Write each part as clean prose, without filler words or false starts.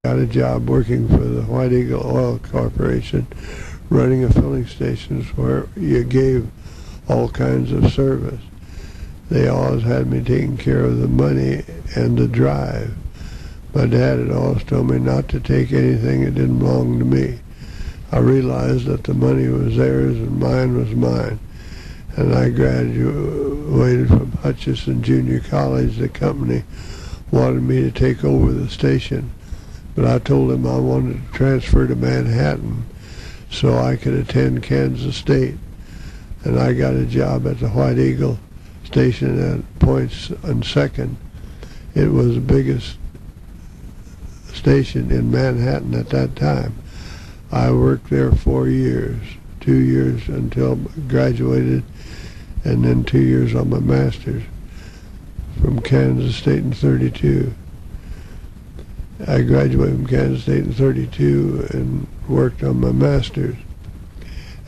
got a job working for the White Eagle Oil Corporation, running a filling stations where you gave all kinds of service. They always had me taking care of the money and the drive. My dad had always told me not to take anything that didn't belong to me. I realized that the money was theirs and mine was mine. And I graduated from Hutchinson Junior College. The company wanted me to take over the station, but I told them I wanted to transfer to Manhattan so I could attend Kansas State. And I got a job at the White Eagle station at Points and Second. It was the biggest station in Manhattan at that time. I worked there 4 years, 2 years until I graduated, and then 2 years on my master's from Kansas State in 32. I graduated from Kansas State in 32 and worked on my master's.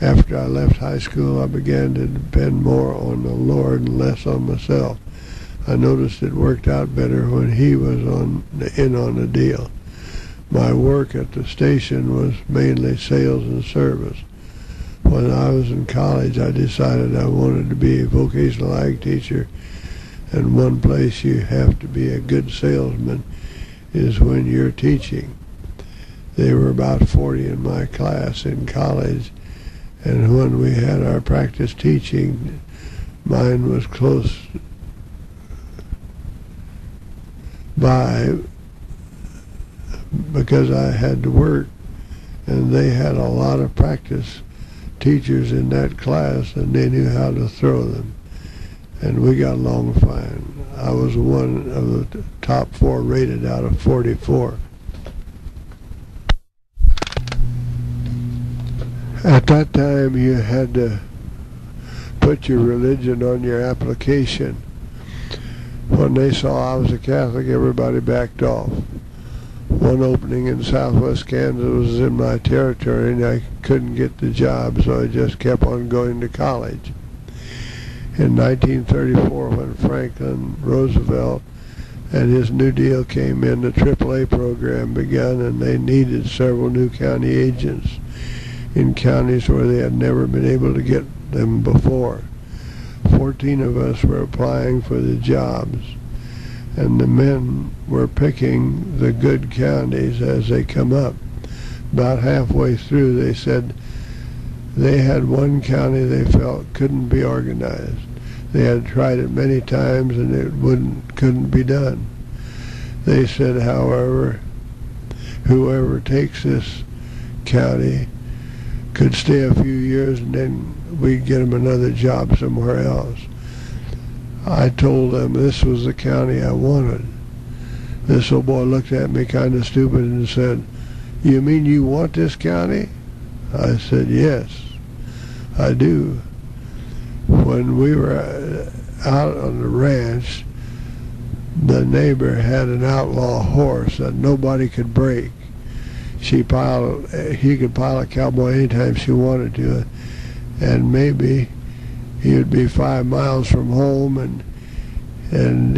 After I left high school, I began to depend more on the Lord and less on myself. I noticed it worked out better when He was in on the deal. My work at the station was mainly sales and service. When I was in college, I decided I wanted to be a vocational ag teacher, and one place you have to be a good salesman is when you're teaching. There were about 40 in my class in college, and when we had our practice teaching, mine was close by because I had to work, and they had a lot of practice teachers in that class, and they knew how to throw them, and we got along fine. I was one of the top 4 rated out of 44. At that time, you had to put your religion on your application. When they saw I was a Catholic, everybody backed off. One opening in southwest Kansas was in my territory, and I couldn't get the job, so I just kept on going to college. In 1934, when Franklin Roosevelt and his New Deal came in, the AAA program began, and they needed several new county agents in counties where they had never been able to get them before. 14 of us were applying for the jobs, and the men were picking the good counties as they come up. About halfway through, they said they had one county they felt couldn't be organized. They had tried it many times and it couldn't be done. They said, however, whoever takes this county could stay a few years and then we'd get them another job somewhere else. I told them this was the county I wanted. This old boy looked at me kind of stupid and said, "You mean you want this county?" I said, "Yes, I do." When we were out on the ranch, the neighbor had an outlaw horse that nobody could break. He could pile a cowboy anytime she wanted to, and maybe he would be 5 miles from home, and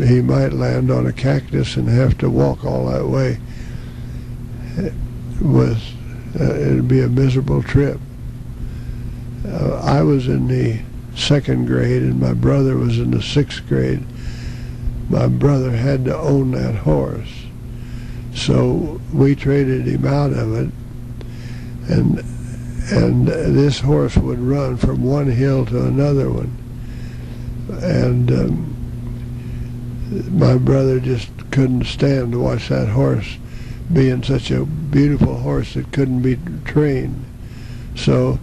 he might land on a cactus and have to walk all that way. It'd be a miserable trip. I was in the 2nd grade and my brother was in the 6th grade. My brother had to own that horse, so we traded him out of it, and this horse would run from one hill to another one, and my brother just couldn't stand to watch that horse being such a beautiful horse that couldn't be trained. So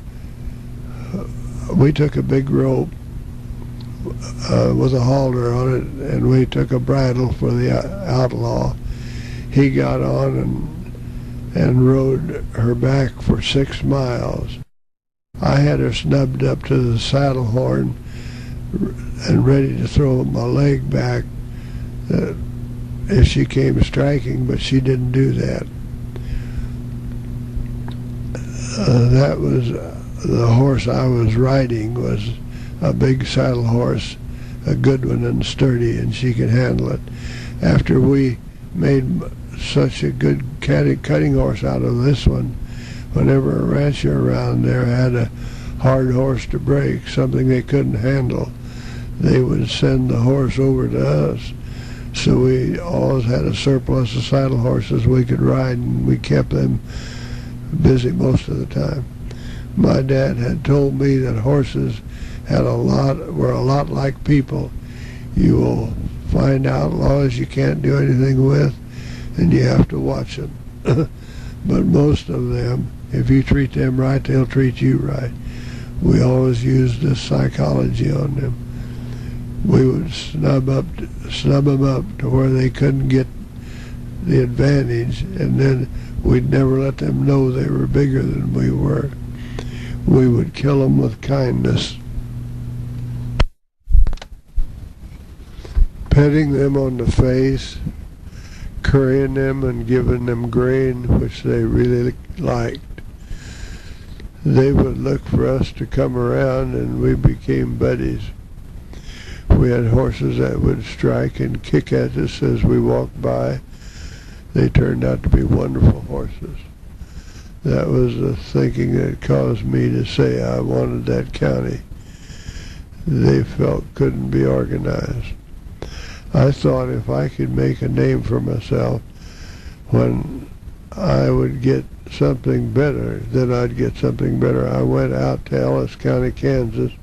we took a big rope with a halter on it, and we took a bridle for the outlaw. He got on and rode her back for 6 miles. I had her snubbed up to the saddle horn and ready to throw my leg back if she came striking, but she didn't do that. That was the horse I was riding was a big saddle horse, a good one and sturdy, and she could handle it. After we made such a good cutting horse out of this one. Whenever a rancher around there had a hard horse to break, something they couldn't handle, they would send the horse over to us. So we always had a surplus of saddle horses we could ride, and we kept them busy most of the time. My dad had told me that horses were a lot like people. You will find outlaws you can't do anything with, and you have to watch them. But most of them, if you treat them right, they'll treat you right. We always used this psychology on them. We would snub them up to where they couldn't get the advantage, and then we'd never let them know they were bigger than we were. We would kill them with kindness. Petting them on the face, currying them and giving them grain, which they really liked. They would look for us to come around, and we became buddies. We had horses that would strike and kick at us as we walked by. They turned out to be wonderful horses. That was the thinking that caused me to say I wanted that county. They felt couldn't be organized. I thought if I could make a name for myself, when I would get something better, then I'd get something better. I went out to Ellis County, Kansas,